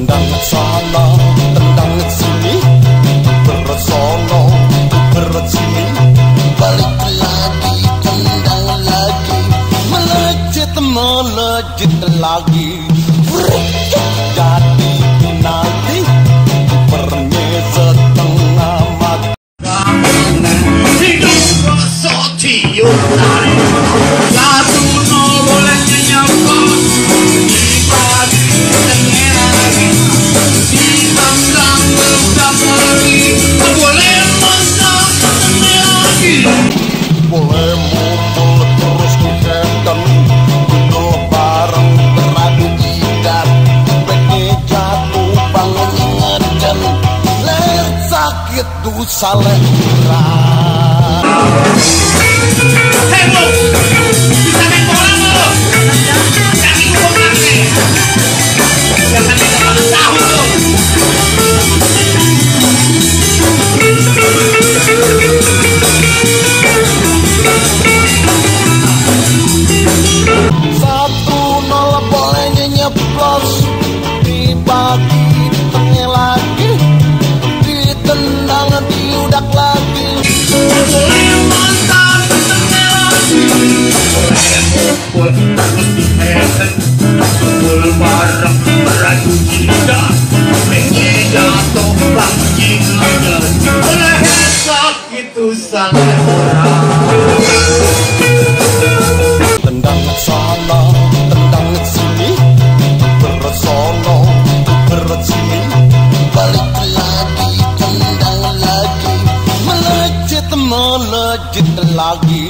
Tendang sana, tendang sini, bersono, bersini, balik lagi, tendang lagi, melejit lagi, jadi penalti, kipernya setengah mati. Hidup rasa cium tarik, 1-0 bolanya nyambut. Boleh mumpul terus dihenteng, dulu bareng beradu jidat, beknya jatuh bangun ingetan, leher sakit dosa leheran. Hei lo, bisa main bola lo? Jangan ikut lagi. Jangan ikut tahu lo. Dibagi, ditengah lagi, ditendang, diudak lagi. Boleh mantap, ditengah lagi. Boleh mukul, terus dihenten. Mukul bareng, beradu jidat. Beknya jatuh, bangun ingetan. Leher sakit dosa leheran. Tendang sana, tendang sini, bersono, bersini, balik lagi, tendang lagi, melejit lagi,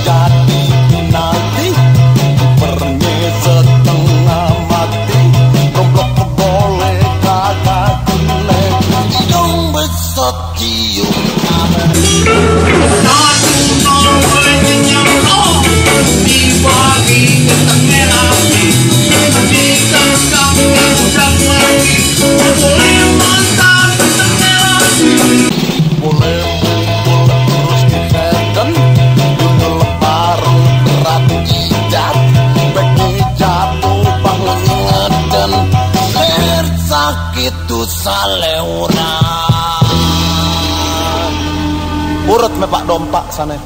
jadi penalti, kipernya setengah mati, goblok boleh kagak boleh, hidung besar cium tangan. 1-0 bolanya nyambut, dibagi ketengah lagi, ditendang diudak lagi, boleh mantap ketengah lagi. Boleh mumpul terus dihenten, dulu bareng beradu jidat, beknya jatuh bangun ingetan, leher sakit dosa leheran. Urut me Pak Dompak sana.